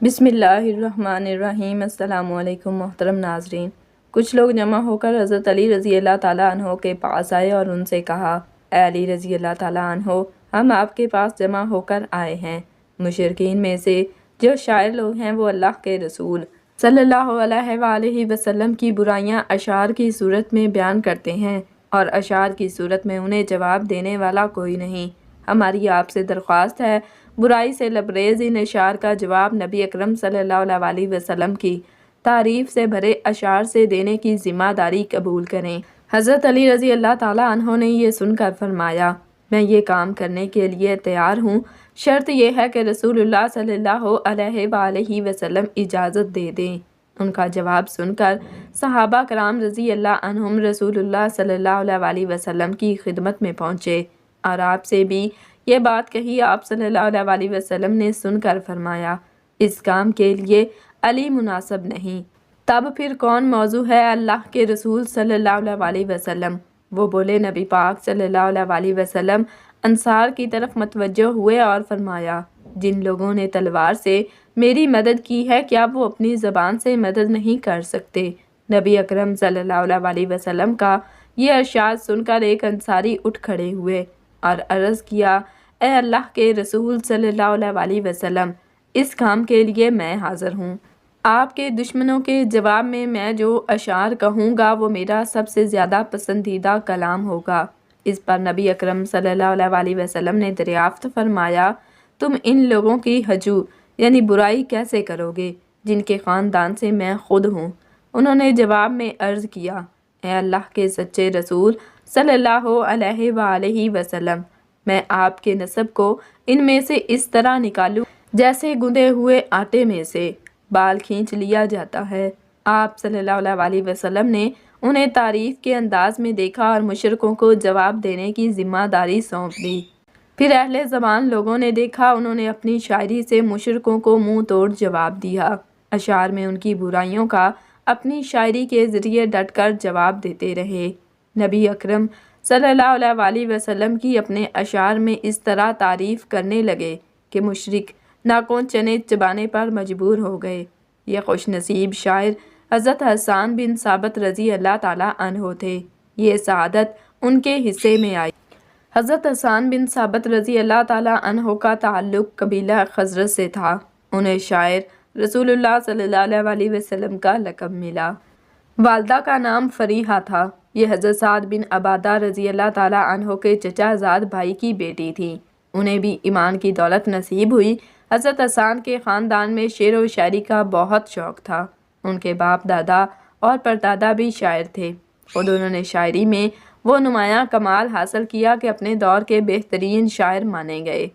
بسم اللہ الرحمن الرحیم۔ السلام علیکم محترم ناظرین۔ کچھ لوگ جمع ہو کر حضرت علی رضی اللہ تعالیٰ عنہ کے پاس آئے اور ان سے کہا، اے علی رضی اللہ تعالیٰ عنہ، ہم آپ کے پاس جمع ہو کر آئے ہیں۔ مشرکین میں سے جو شاعر لوگ ہیں وہ اللہ کے رسول صلی اللہ علیہ وآلہ وسلم کی برائیاں اشعار کی صورت میں بیان کرتے ہیں، اور اشعار کی صورت میں انہیں جواب دینے والا کوئی نہیں۔ ہماری آپ سے درخواست ہے، برائی سے لبریز ان اشعار کا جواب نبی اکرم صلی اللہ علیہ وسلم کی تعریف سے بھرے اشعار سے دینے کی ذمہ داری قبول کریں۔ حضرت علی رضی اللہ تعالیٰ عنہ نے یہ سن کر فرمایا، میں یہ کام کرنے کے لیے تیار ہوں، شرط یہ ہے کہ رسول اللہ صلی اللہ علیہ وآلہ وسلم اجازت دے دیں۔ ان کا جواب سن کر صحابہ کرام رضی اللہ عنہم رسول اللہ صلی اللہ علیہ وسلم کی خدمت میں پہنچے اور آپ سے بھی یہ بات کہی۔ آپ صلی اللہ علیہ وسلم نے سن کر فرمایا، اس کام کے لیے علی مناسب نہیں۔ تب پھر کون موضوع ہے؟ اللہ کے رسول صلی اللہ علیہ وسلم۔ وہ بولے، نبی پاک صلی اللہ علیہ وسلم انصار کی طرف متوجہ ہوئے اور فرمایا، جن لوگوں نے تلوار سے میری مدد کی ہے، کیا وہ اپنی زبان سے مدد نہیں کر سکتے؟ نبی اکرم صلی اللہ علیہ وسلم کا یہ ارشاد سن کر ایک انصاری اٹھ کھڑے ہوئے اور عرض کیا، اے اللہ کے رسول صلی اللہ علیہ وسلم، اس کام کے لیے میں حاضر ہوں۔ آپ کے دشمنوں کے جواب میں جو اشعار کہوں گا وہ میرا سب سے زیادہ پسندیدہ کلام ہوگا۔ اس پر نبی اکرم صلی اللہ علیہ وسلم نے دریافت فرمایا، تم ان لوگوں کی ہجو یعنی برائی کیسے کرو گے جن کے خاندان سے میں خود ہوں؟ انہوں نے جواب میں عرض کیا، اے اللہ کے سچے رسول صلی اللہ علیہ وآلہ وسلم، میں آپ کے نسب کو ان میں سے اس طرح نکالوں جیسے گندے ہوئے آٹے میں سے بال کھینچ لیا جاتا ہے۔ آپ صلی اللہ علیہ وسلم نے انہیں تعریف کے انداز میں دیکھا اور مشرکوں کو جواب دینے کی ذمہ داری سونپ دی۔ پھر اہل زبان لوگوں نے دیکھا، انہوں نے اپنی شاعری سے مشرکوں کو منہ توڑ جواب دیا۔ اشعار میں ان کی برائیوں کا اپنی شاعری کے ذریعے ڈٹ کر جواب دیتے رہے۔ نبی اکرم صلی اللہ علیہ وسلم کی اپنے اشعار میں اس طرح تعریف کرنے لگے کہ مشرک ناخن چنے چبانے پر مجبور ہو گئے۔ یہ خوش نصیب شاعر حضرت حسان بن ثابت رضی اللہ تعالیٰ عنہ تھے۔ یہ سعادت ان کے حصے میں آئی۔ حضرت حسان بن ثابت رضی اللہ تعالیٰ عنہ کا تعلق قبیلہ خزرج سے تھا۔ انہیں شاعر رسول اللہ صلی اللہ علیہ وسلم کا لقب ملا۔ والدہ کا نام فریحہ تھا۔ یہ حضرت سعد بن عبادہ رضی اللہ تعالیٰ عنہ کے چچا زاد بھائی کی بیٹی تھی۔ انہیں بھی ایمان کی دولت نصیب ہوئی۔ حضرت حسان کے خاندان میں شعر و شاعری کا بہت شوق تھا۔ ان کے باپ دادا اور پردادا بھی شاعر تھے۔ خود انہوں نے شاعری میں وہ نمایاں کمال حاصل کیا کہ اپنے دور کے بہترین شاعر مانے گئے۔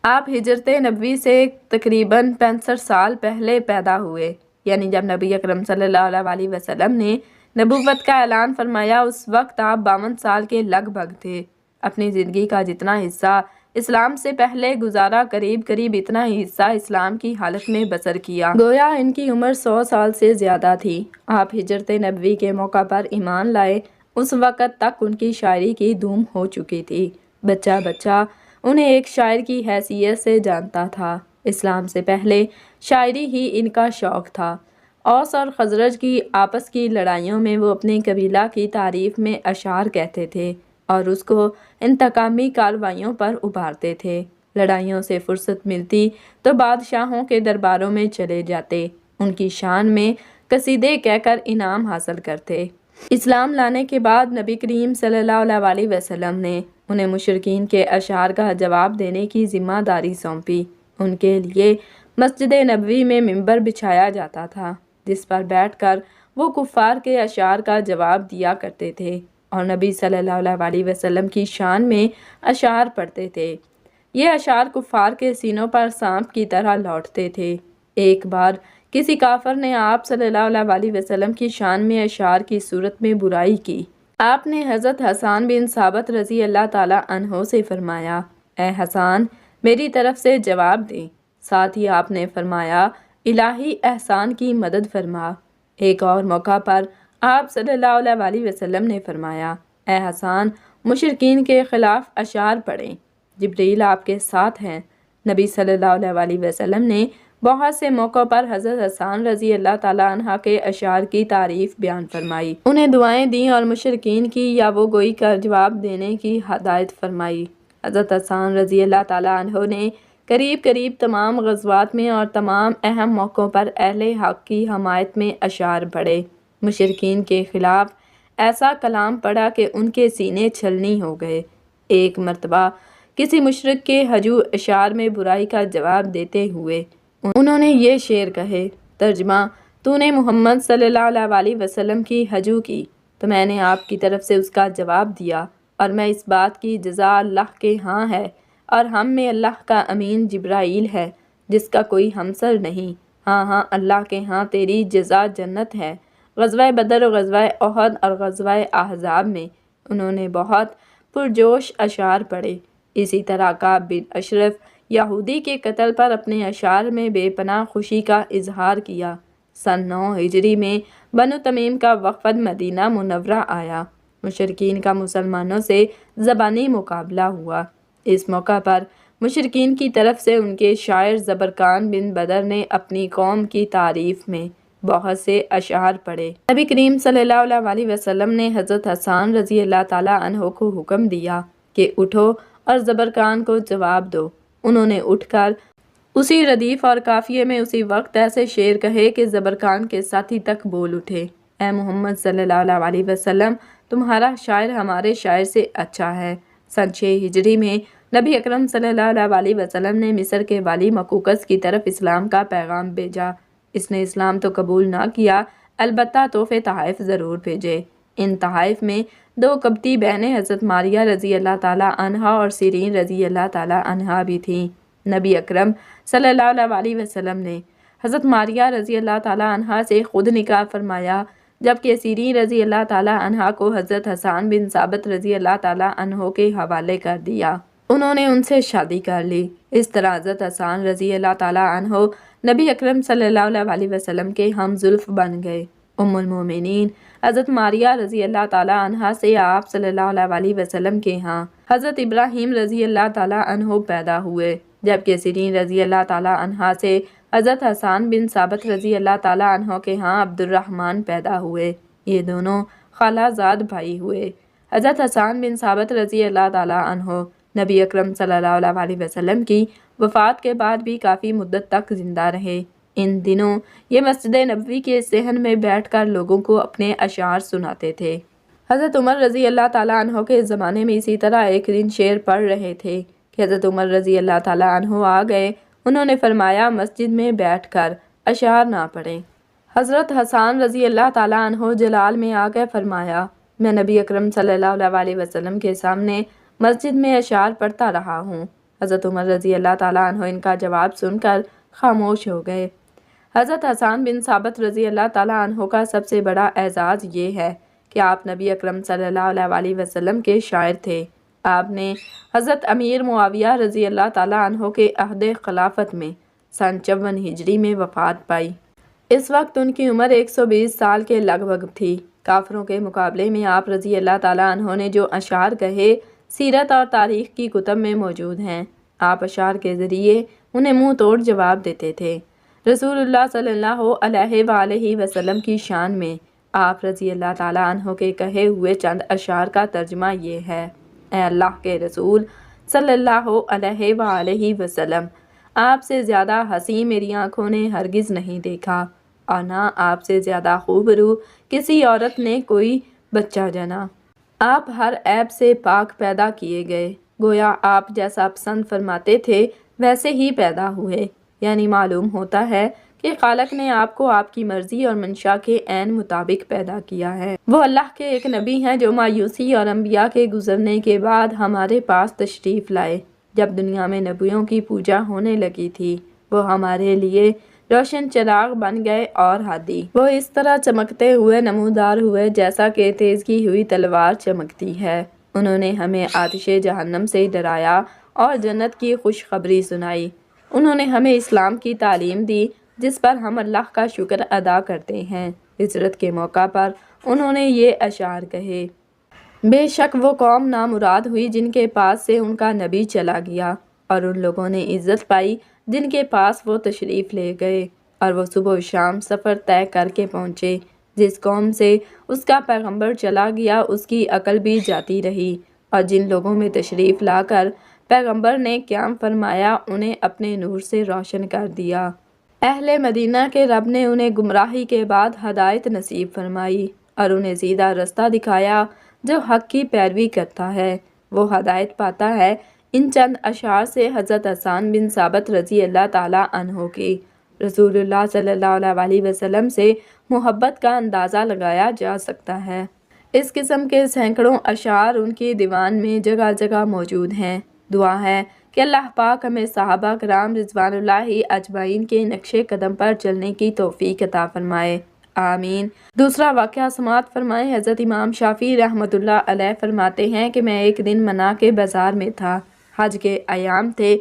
آپ ہجرت نبوی سے تقریباً 65 سال پہلے پیدا ہوئے، یعنی جب نبی اکرم صلی اللہ علیہ وسلم نے نبوت کا اعلان فرمایا اس وقت آپ 52 سال کے لگ بھگ تھے۔ اپنی زندگی کا جتنا حصہ اسلام سے پہلے گزارا، قریب اتنا ہی حصہ اسلام کی حالت میں بسر کیا، گویا ان کی عمر 100 سال سے زیادہ تھی۔ آپ ہجرت نبوی کے موقع پر ایمان لائے، اس وقت تک ان کی شاعری کی دھوم ہو چکی تھی۔ بچہ انہیں ایک شاعر کی حیثیت سے جانتا تھا۔ اسلام سے پہلے شاعری ہی ان کا شوق تھا۔ اوس اور خزرج کی آپس کی لڑائیوں میں وہ اپنے قبیلہ کی تعریف میں اشعار کہتے تھے اور اس کو انتقامی کارروائیوں پر ابھارتے تھے۔ لڑائیوں سے فرصت ملتی تو بادشاہوں کے درباروں میں چلے جاتے، ان کی شان میں قصیدے کہہ کر انعام حاصل کرتے۔ اسلام لانے کے بعد نبی کریم صلی اللہ علیہ وسلم نے انہیں مشرکین کے اشعار کا جواب دینے کی ذمہ داری سونپی۔ ان کے لیے مسجد نبوی میں منبر بچھایا جاتا تھا جس پر بیٹھ کر وہ کفار کے اشعار کا جواب دیا کرتے تھے اور نبی صلی اللہ علیہ وسلم کی شان میں اشعار پڑھتے تھے۔ یہ اشعار کفار کے سینوں پر سانپ کی طرح لوٹتے تھے۔ ایک بار کسی کافر نے آپ صلی اللہ علیہ وسلم کی شان میں اشعار کی صورت میں برائی کی۔ آپ نے حضرت حسان بن ثابت رضی اللہ تعالیٰ عنہ سے فرمایا، اے حسان، میری طرف سے جواب دیں۔ ساتھ ہی آپ نے فرمایا، الہی احسان کی مدد فرما۔ ایک اور موقع پر آپ صلی اللہ علیہ وسلم نے فرمایا، اے حسان، مشرکین کے خلاف اشعار پڑھیں، جبریل آپ کے ساتھ ہیں۔ نبی صلی اللہ علیہ وسلم نے بہت سے موقعوں پر حضرت حسان رضی اللہ تعالیٰ عنہ کے اشعار کی تعریف بیان فرمائی، انہیں دعائیں دیں اور مشرکین کی یا وہ گوئی کا جواب دینے کی ہدایت فرمائی۔ حضرت حسان رضی اللہ تعالیٰ عنہ نے قریب تمام غزوات میں اور تمام اہم موقعوں پر اہل حق کی حمایت میں اشعار پڑھے، مشرکین کے خلاف ایسا کلام پڑھا کہ ان کے سینے چھلنی ہو گئے۔ ایک مرتبہ کسی مشرک کے ہجو اشعار میں برائی کا جواب دیتے ہوئے انہوں نے یہ شعر کہے، ترجمہ: تو نے محمد صلی اللہ علیہ وسلم کی ہجو کی تو میں نے آپ کی طرف سے اس کا جواب دیا، اور میں اس بات کی جزا اللہ کے ہاں ہے، اور ہم میں اللہ کا امین جبرائیل ہے جس کا کوئی ہمسر نہیں، ہاں اللہ کے ہاں تیری جزا جنت ہے۔ غزوہ بدر اور غزوہ احد اور غزوہ احزاب میں انہوں نے بہت پرجوش اشعار پڑھے۔ اسی طرح کعب بن اشرف یہودی کے قتل پر اپنے اشعار میں بے پناہ خوشی کا اظہار کیا۔ سن 9 ہجری میں بنو تمیم کا وفد مدینہ منورہ آیا، مشرکین کا مسلمانوں سے زبانی مقابلہ ہوا۔ اس موقع پر مشرکین کی طرف سے ان کے شاعر زبرقان بن بدر نے اپنی قوم کی تعریف میں بہت سے اشعار پڑھے۔ نبی کریم صلی اللہ علیہ وسلم نے حضرت حسان رضی اللہ تعالیٰ عنہ کو حکم دیا کہ اٹھو اور زبرقان کو جواب دو۔ انہوں نے اٹھ کر اسی ردیف اور قافیے میں اسی وقت ایسے شعر کہے کہ زبرقان کے ساتھی تک بول اٹھے، اے محمد صلی اللہ علیہ وسلم، تمہارا شاعر ہمارے شاعر سے اچھا ہے۔ سن 6 ہجری میں نبی اکرم صلی اللہ علیہ وسلم نے مصر کے والی مقوقس کی طرف اسلام کا پیغام بھیجا۔ اس نے اسلام تو قبول نہ کیا، البتہ تحفے تحائف ضرور بھیجے۔ ان تحائف میں 2 قبطی بہنیں حضرت ماریہ رضی اللہ تعالیٰ عنہا اور سیرین رضی اللہ تعالیٰ عنہا بھی تھیں۔ نبی اکرم صلی اللہ علیہ وسلم نے حضرت ماریہ رضی اللہ تعالیٰ عنہا سے خود نکاح فرمایا، جبکہ سیرین رضی اللہ تعالیٰ عنہا کو حضرت حسان بن ثابت رضی اللہ تعالیٰ عنہ کے حوالے کر دیا۔ انہوں نے ان سے شادی کر لی۔ اس طرح حضرت حسان رضی اللہ تعالیٰ عنہ نبی اکرم صلی اللہ علیہ وسلم کے ہم زلف بن گئے۔ ام المومنین حضرت ماریہ رضی اللہ تعالیٰ عنہا سے آپ صلی اللہ علیہ وسلم کے ہاں حضرت ابراہیم رضی اللہ تعالیٰ عنہ پیدا ہوئے، جبکہ سیرین رضی اللہ تعالیٰ عنہا سے حضرت حسان بن ثابت رضی اللہ تعالیٰ عنہ کے ہاں عبد الرحمن پیدا ہوئے۔ یہ دونوں خالہ زاد بھائی ہوئے۔ حضرت حسان بن ثابت رضی اللہ تعالیٰ عنہ نبی اکرم صلی اللہ علیہ وسلم کی وفات کے بعد بھی کافی مدت تک زندہ رہے۔ ان دنوں یہ مسجد نبوی کے صحن میں بیٹھ کر لوگوں کو اپنے اشعار سناتے تھے۔ حضرت عمر رضی اللہ تعالیٰ عنہ کے زمانے میں اسی طرح ایک دن شعر پڑھ رہے تھے کہ حضرت عمر رضی اللہ تعالیٰ عنہ آ گئے۔ انہوں نے فرمایا، مسجد میں بیٹھ کر اشعار نہ پڑھیں۔ حضرت حسان رضی اللہ تعالیٰ عنہ جلال میں آ کے فرمایا، میں نبی اکرم صلی اللہ علیہ وسلم کے سامنے مسجد میں اشعار پڑھتا رہا ہوں۔ حضرت عمر رضی اللہ تعالیٰ عنہ ان کا جواب سن کر خاموش ہو گئے۔ حضرت حسان بن ثابت رضی اللہ تعالیٰ عنہ کا سب سے بڑا اعزاز یہ ہے کہ آپ نبی اکرم صلی اللہ علیہ وسلم کے شاعر تھے۔ آپ نے حضرت امیر معاویہ رضی اللہ تعالیٰ عنہ کے عہد خلافت میں سن 54 ہجری میں وفات پائی۔ اس وقت ان کی عمر 120 سال کے لگ بھگ تھی۔ کافروں کے مقابلے میں آپ رضی اللہ تعالیٰ عنہ نے جو اشعار کہے سیرت اور تاریخ کی کتب میں موجود ہیں۔ آپ اشعار کے ذریعے انہیں منہ توڑ جواب دیتے تھے۔ رسول اللہ صلی اللہ علیہ وآلہ وسلم کی شان میں آپ رضی اللہ تعالیٰ عنہ کے کہے ہوئے چند اشعار کا ترجمہ یہ ہے، اے اللہ کے رسول صلی اللہ علیہ وآلہ وسلم، آپ سے زیادہ حسین میری آنکھوں نے ہرگز نہیں دیکھا، اور نہ آپ سے زیادہ خوبرو کسی عورت نے کوئی بچہ جنا۔ آپ ہر عیب سے پاک پیدا کیے گئے، گویا آپ جیسا پسند فرماتے تھے ویسے ہی پیدا ہوئے، یعنی معلوم ہوتا ہے کہ خالق نے آپ کو آپ کی مرضی اور منشا کے عین مطابق پیدا کیا ہے۔ وہ اللہ کے ایک نبی ہیں جو مایوسی اور انبیاء کے گزرنے کے بعد ہمارے پاس تشریف لائے۔ جب دنیا میں نبیوں کی پوجا ہونے لگی تھی، وہ ہمارے لیے روشن چراغ بن گئے اور ہادی۔ وہ اس طرح چمکتے ہوئے نمودار ہوئے جیسا کہ تیز کی ہوئی تلوار چمکتی ہے۔ انہوں نے ہمیں آتش جہنم سے ڈرایا اور جنت کی خوشخبری سنائی۔ انہوں نے ہمیں اسلام کی تعلیم دی جس پر ہم اللہ کا شکر ادا کرتے ہیں۔ ہجرت کے موقع پر انہوں نے یہ اشعار کہے، بے شک وہ قوم نامراد ہوئی جن کے پاس سے ان کا نبی چلا گیا، اور ان لوگوں نے عزت پائی جن کے پاس وہ تشریف لے گئے، اور وہ صبح و شام سفر طے کر کے پہنچے۔ جس قوم سے اس کا پیغمبر چلا گیا اس کی عقل بھی جاتی رہی، اور جن لوگوں میں تشریف لا کر پیغمبر نے قیام فرمایا انہیں اپنے نور سے روشن کر دیا۔ اہل مدینہ کے رب نے انہیں گمراہی کے بعد ہدایت نصیب فرمائی اور انہیں سیدھا رستہ دکھایا۔ جو حق کی پیروی کرتا ہے وہ ہدایت پاتا ہے۔ ان چند اشعار سے حضرت حسان بن ثابت رضی اللہ تعالیٰ عنہ کی رسول اللہ صلی اللہ علیہ وسلم سے محبت کا اندازہ لگایا جا سکتا ہے۔ اس قسم کے سینکڑوں اشعار ان کے دیوان میں جگہ جگہ موجود ہیں۔ دعا ہے کہ اللہ پاک ہمیں صحابہ کرام رضوان اللہ اجمعین کے نقش قدم پر چلنے کی توفیق عطا فرمائے، آمین۔ دوسرا واقعہ سماعت فرمائے۔ حضرت امام شافعی رحمۃ اللہ علیہ فرماتے ہیں کہ میں ایک دن منا کے بازار میں تھا، حج کے ایام تھے۔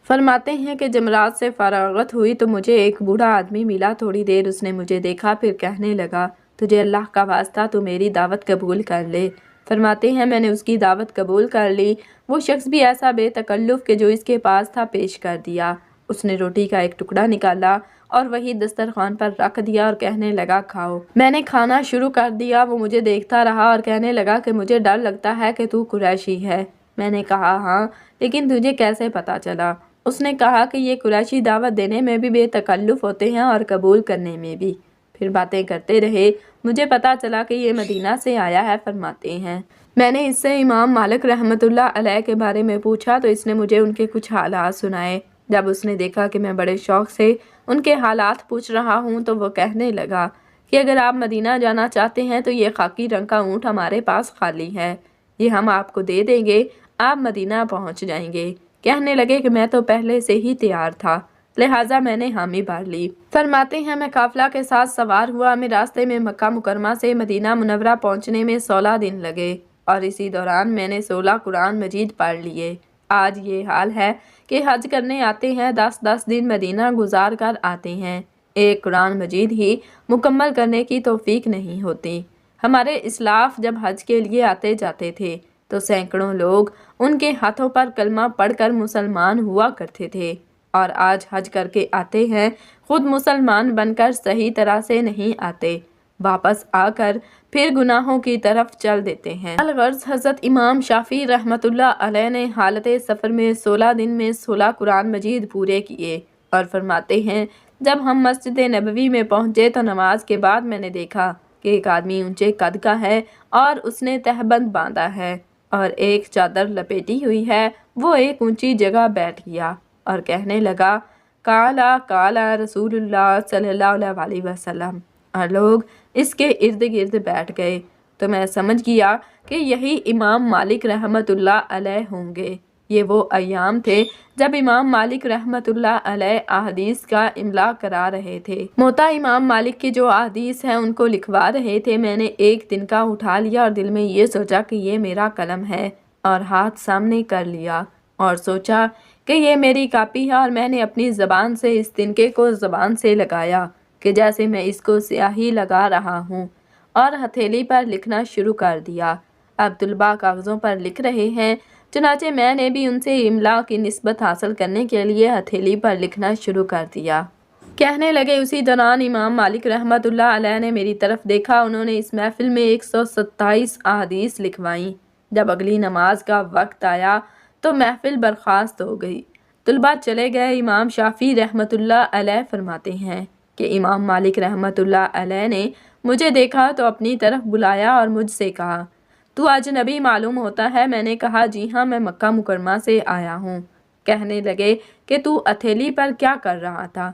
فرماتے ہیں کہ جمرات سے فراغت ہوئی تو مجھے ایک بوڑھا آدمی ملا۔ تھوڑی دیر اس نے مجھے دیکھا، پھر کہنے لگا، تجھے اللہ کا واسطہ تو میری دعوت قبول کر لے۔ فرماتے ہیں میں نے اس کی دعوت قبول کر لی۔ وہ شخص بھی ایسا بے تکلف کہ جو اس کے پاس تھا پیش کر دیا۔ اس نے روٹی کا ایک ٹکڑا نکالا اور وہی دسترخوان پر رکھ دیا اور کہنے لگا، کھاؤ۔ میں نے کھانا شروع کر دیا۔ وہ مجھے دیکھتا رہا اور کہنے لگا کہ مجھے ڈر لگتا ہے کہ تو قریشی ہے۔ میں نے کہا ہاں، لیکن تجھے کیسے پتہ چلا؟ اس نے کہا کہ یہ قریشی دعوت دینے میں بھی بے تکلف ہوتے ہیں اور قبول کرنے میں بھی۔ پھر باتیں کرتے رہے، مجھے پتا چلا کہ یہ مدینہ سے آیا ہے۔ فرماتے ہیں میں نے اس سے امام مالک رحمۃ اللہ علیہ کے بارے میں پوچھا تو اس نے مجھے ان کے کچھ حالات سنائے۔ جب اس نے دیکھا کہ میں بڑے شوق سے ان کے حالات پوچھ رہا ہوں تو وہ کہنے لگا کہ اگر آپ مدینہ جانا چاہتے ہیں تو یہ خاکی رنگ کا اونٹ ہمارے پاس خالی ہے، یہ ہم آپ کو دے دیں گے، آپ مدینہ پہنچ جائیں گے۔ کہنے لگے کہ میں تو پہلے سے ہی تیار تھا، لہٰذا میں نے حامی بھر لی۔ فرماتے ہیں میں قافلہ کے ساتھ سوار ہوا، ہمیں راستے میں مکہ مکرمہ سے مدینہ منورہ پہنچنے میں 16 دن لگے، اور اسی دوران میں نے 16 قرآن مجید پڑھ لیے۔ آج یہ حال ہے کہ حج کرنے آتے ہیں، 10 دن مدینہ گزار کر آتے ہیں، ایک قرآن مجید ہی مکمل کرنے کی توفیق نہیں ہوتی۔ ہمارے اسلاف جب حج کے لیے آتے جاتے تھے تو سینکڑوں لوگ ان کے ہاتھوں پر کلمہ پڑھ کر مسلمان ہوا کرتے تھے، اور آج حج کر کے آتے ہیں، خود مسلمان بن کر صحیح طرح سے نہیں آتے، واپس آ کر پھر گناہوں کی طرف چل دیتے ہیں۔ الغرض حضرت امام شافعی رحمۃ اللہ علیہ نے حالت سفر میں 16 دن میں 16 قرآن مجید پورے کیے، اور فرماتے ہیں جب ہم مسجد نبوی میں پہنچے تو نماز کے بعد میں نے دیکھا کہ ایک آدمی اونچے قد کا ہے اور اس نے تہبند باندھا ہے اور ایک چادر لپیٹی ہوئی ہے۔ وہ ایک اونچی جگہ بیٹھ گیا اور کہنے لگا، کالا کالا رسول اللہ صلی اللہ علیہ وسلم، اور لوگ اس کے ارد گرد بیٹھ گئے تو میں سمجھ گیا کہ یہی امام مالک رحمۃ اللہ علیہ ہوں گے۔ یہ وہ ایام تھے جب امام مالک رحمۃ اللہ علیہ احادیث کا املا کرا رہے تھے۔ موطا امام مالک کی جو احادیث ہیں ان کو لکھوا رہے تھے۔ میں نے ایک تنکا اٹھا لیا اور دل میں یہ سوچا کہ یہ میرا قلم ہے، اور ہاتھ سامنے کر لیا اور سوچا کہ یہ میری کاپی ہے، اور میں نے اپنی زبان سے اس تنکے کو زبان سے لگایا کہ جیسے میں اس کو سیاہی لگا رہا ہوں، اور ہتھیلی پر لکھنا شروع کر دیا۔ اب طلباء کاغذوں پر لکھ رہے ہیں، چنانچہ میں نے بھی ان سے املا کی نسبت حاصل کرنے کے لیے ہتھیلی پر لکھنا شروع کر دیا۔ کہنے لگے اسی دوران امام مالک رحمۃ اللہ علیہ نے میری طرف دیکھا۔ انہوں نے اس محفل میں 127 احادیث لکھوائیں۔ جب اگلی نماز کا وقت آیا تو محفل برخاست ہو گئی، طلباء چلے گئے۔ امام شافعی رحمۃ اللہ علیہ فرماتے ہیں کہ امام مالک رحمۃ اللہ علیہ نے مجھے دیکھا تو اپنی طرف بلایا اور مجھ سے کہا، تو اجنبی معلوم ہوتا ہے؟ میں نے کہا جی ہاں، میں مکہ مکرمہ سے آیا ہوں۔ کہنے لگے کہ تو ہتھیلی پر کیا کر رہا تھا؟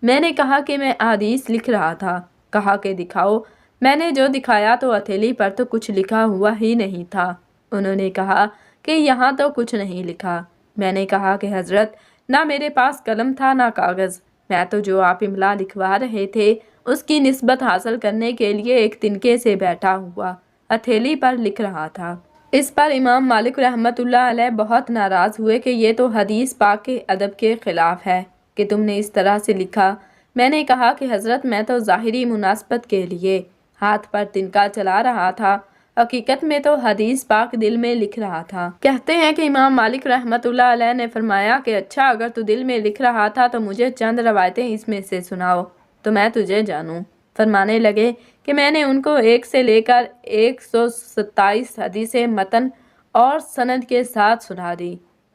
میں نے کہا کہ میں احادیث لکھ رہا تھا۔ کہا کہ دکھاؤ۔ میں نے جو دکھایا تو ہتھیلی پر تو کچھ لکھا ہوا ہی نہیں تھا۔ انہوں نے کہا کہ یہاں تو کچھ نہیں لکھا۔ میں نے کہا کہ حضرت نہ میرے پاس قلم تھا نہ کاغذ، میں تو جو آپ املا لکھوا رہے تھے اس کی نسبت حاصل کرنے کے لیے ایک تنکے سے بیٹھا ہوا ہتھیلی پر لکھ رہا تھا۔ اس پر امام مالک رحمۃ اللہ علیہ بہت ناراض ہوئے کہ یہ تو حدیث پاک کے ادب کے خلاف ہے کہ تم نے اس طرح سے لکھا۔ میں نے کہا کہ حضرت میں تو ظاہری مناسبت کے لیے ہاتھ پر تنکا چلا رہا تھا، حقیقت میں تو حدیث پاک دل میں لکھ رہا تھا۔ کہتے ہیں کہ امام مالک رحمۃ اللہ علیہ نے فرمایا کہ اچھا اگر تو دل میں لکھ رہا تھا تو مجھے چند روایتیں اس میں سے سناؤ تو میں تجھے جانوں۔ فرمانے لگے کہ میں نے ان کو 1 سے لے کر 127 حدیثیں متن اور سند کے ساتھ سنا دی۔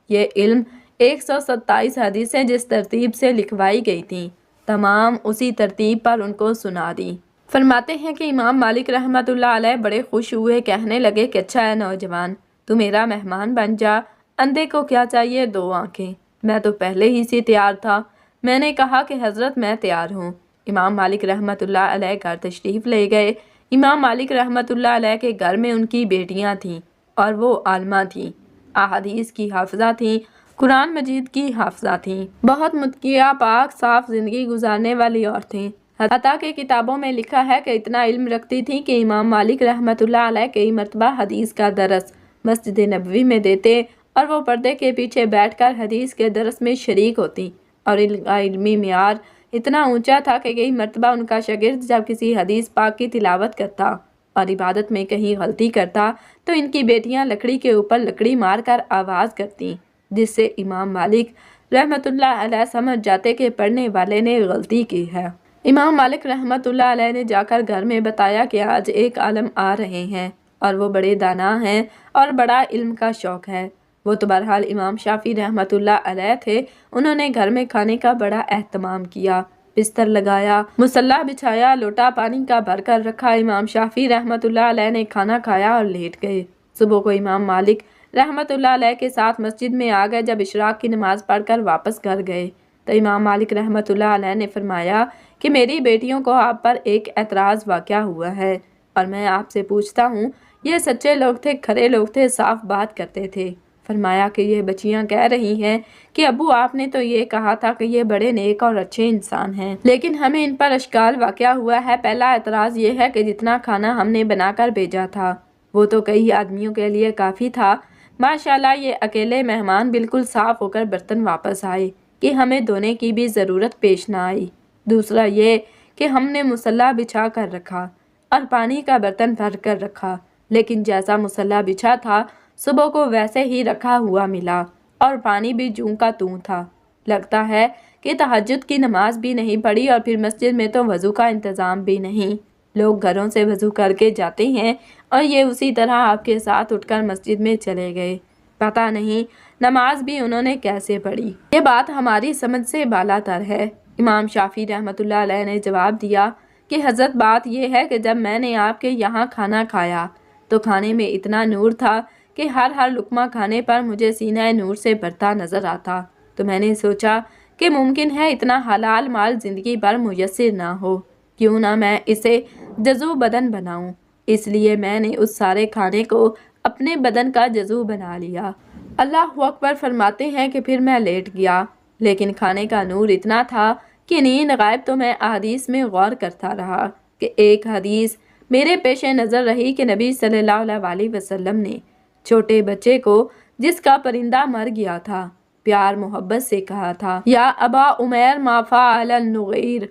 یہ علم 127 حدیثیں جس ترتیب سے لکھوائی گئی تھیں تمام اسی ترتیب پر ان کو سنا دی۔ فرماتے ہیں کہ امام مالک رحمۃ اللہ علیہ بڑے خوش ہوئے، کہنے لگے کہ اچھا ہے نوجوان، تو میرا مہمان بن جا۔ اندھے کو کیا چاہیے؟ 2 آنکھیں۔ میں تو پہلے ہی سے تیار تھا۔ میں نے کہا کہ حضرت میں تیار ہوں۔ امام مالک رحمۃ اللہ علیہ گھر تشریف لے گئے۔ امام مالک رحمۃ اللہ علیہ کے گھر میں ان کی بیٹیاں تھیں اور وہ عالمہ تھیں، احادیث کی حافظہ تھیں، قرآن مجید کی حافظہ تھیں، بہت متقیہ، پاک صاف زندگی گزارنے والی عورتیں۔ حتیٰ کہ کتابوں میں لکھا ہے کہ اتنا علم رکھتی تھیں کہ امام مالک رحمۃ اللہ علیہ کئی مرتبہ حدیث کا درس مسجد نبوی میں دیتے اور وہ پردے کے پیچھے بیٹھ کر حدیث کے درس میں شریک ہوتی، اور ان کا علمی معیار اتنا اونچا تھا کہ کئی مرتبہ ان کا شاگرد جب کسی حدیث پاک کی تلاوت کرتا اور عبادت میں کہیں غلطی کرتا تو ان کی بیٹیاں لکڑی کے اوپر لکڑی مار کر آواز کرتیں، جس سے امام مالک رحمۃ اللہ علیہ سمجھ جاتے کہ پڑھنے والے نے غلطی کی ہے۔ امام مالک رحمۃ اللہ علیہ نے جا کر گھر میں بتایا کہ آج ایک عالم آ رہے ہیں اور وہ بڑے دانا ہیں اور بڑا علم کا شوق ہے۔ وہ تو بہرحال امام شافعی رحمۃ اللہ علیہ تھے۔ انہوں نے گھر میں کھانے کا بڑا اہتمام کیا، بستر لگایا، مصلی بچھایا، لوٹا پانی کا بھر کر رکھا۔ امام شافعی رحمۃ اللہ علیہ نے کھانا کھایا اور لیٹ گئے۔ صبح کو امام مالک رحمۃ اللہ علیہ کے ساتھ مسجد میں آ گئے۔ جب اشراق کی نماز پڑھ کر واپس گھر گئے تو امام مالک رحمۃ اللہ علیہ نے فرمایا کہ میری بیٹیوں کو آپ پر ایک اعتراض واقع ہوا ہے اور میں آپ سے پوچھتا ہوں۔ یہ سچے لوگ تھے، کھرے لوگ تھے، صاف بات کرتے تھے۔ فرمایا کہ یہ بچیاں کہہ رہی ہیں کہ ابو آپ نے تو یہ کہا تھا کہ یہ بڑے نیک اور اچھے انسان ہیں، لیکن ہمیں ان پر اشکال واقع ہوا ہے۔ پہلا اعتراض یہ ہے کہ جتنا کھانا ہم نے بنا کر بھیجا تھا وہ تو کئی آدمیوں کے لیے کافی تھا۔ ماشاءاللہ یہ اکیلے مہمان بالکل صاف ہو کر برتن واپس آئے کہ ہمیں دھونے کی بھی ضرورت پیش نہ آئی۔ دوسرا یہ کہ ہم نے مصلی بچھا کر رکھا اور پانی کا برتن بھر کر رکھا، لیکن جیسا مصلی بچھا تھا صبح کو ویسے ہی رکھا ہوا ملا اور پانی بھی جوں کا توں تھا۔ لگتا ہے کہ تہجد کی نماز بھی نہیں پڑھی، اور پھر مسجد میں تو وضو کا انتظام بھی نہیں۔ لوگ گھروں سے وضو کر کے جاتے ہیں اور یہ اسی طرح آپ کے ساتھ اٹھ کر مسجد میں چلے گئے۔ پتہ نہیں نماز بھی انہوں نے کیسے پڑھی۔ یہ بات ہماری سمجھ سے بالا تر ہے۔ امام شافعی رحمۃ اللہ علیہ نے جواب دیا کہ حضرت بات یہ ہے کہ جب میں نے آپ کے یہاں کھانا کھایا تو کھانے میں اتنا نور تھا کہ ہر لقمہ کھانے پر مجھے سینہ نور سے بھرتا نظر آتا، تو میں نے سوچا کہ ممکن ہے اتنا حلال مال زندگی بھر میسر نہ ہو، کیوں نہ میں اسے جزو بدن بناؤں۔ اس لیے میں نے اس سارے کھانے کو اپنے بدن کا جزو بنا لیا۔ اللہ اکبر فرماتے ہیں کہ پھر میں لیٹ گیا، لیکن کھانے کا نور اتنا تھا کہ نیند غائب تو میں احادیث میں غور کرتا رہا کہ ایک حدیث میرے پیش نظر رہی کہ نبی صلی اللہ علیہ وسلم نے چھوٹے بچے کو جس کا پرندہ مر گیا تھا پیار محبت سے کہا تھا، یا ابا عمیر ما فعل النغیر۔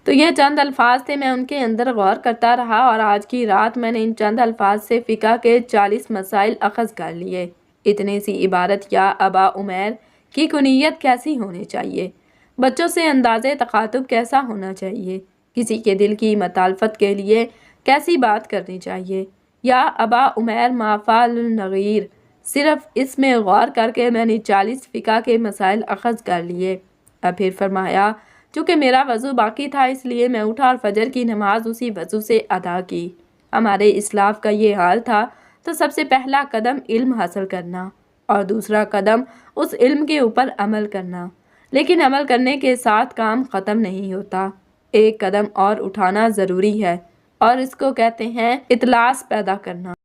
تو یہ چند الفاظ تھے، میں ان کے اندر غور کرتا رہا اور آج کی رات میں نے ان چند الفاظ سے فقہ کے 40 مسائل اخذ کر لیے۔ اتنی سی عبارت یا ابا عمیر کی کنیت کیسی ہونی چاہیے، بچوں سے انداز تخاطب کیسا ہونا چاہیے، کسی کے دل کی مطالفت کے لیے کیسی بات کرنی چاہیے، یا ابا عمیر ما فعل النغیر، صرف اس میں غور کر کے میں نے 40 فقہ کے مسائل اخذ کر لیے۔ اور پھر فرمایا چونکہ میرا وضو باقی تھا اس لیے میں اٹھا اور فجر کی نماز اسی وضو سے ادا کی۔ ہمارے اسلاف کا یہ حال تھا تو سب سے پہلا قدم علم حاصل کرنا اور دوسرا قدم اس علم کے اوپر عمل کرنا، لیکن عمل کرنے کے ساتھ کام ختم نہیں ہوتا، ایک قدم اور اٹھانا ضروری ہے اور اس کو کہتے ہیں اطلاس پیدا کرنا۔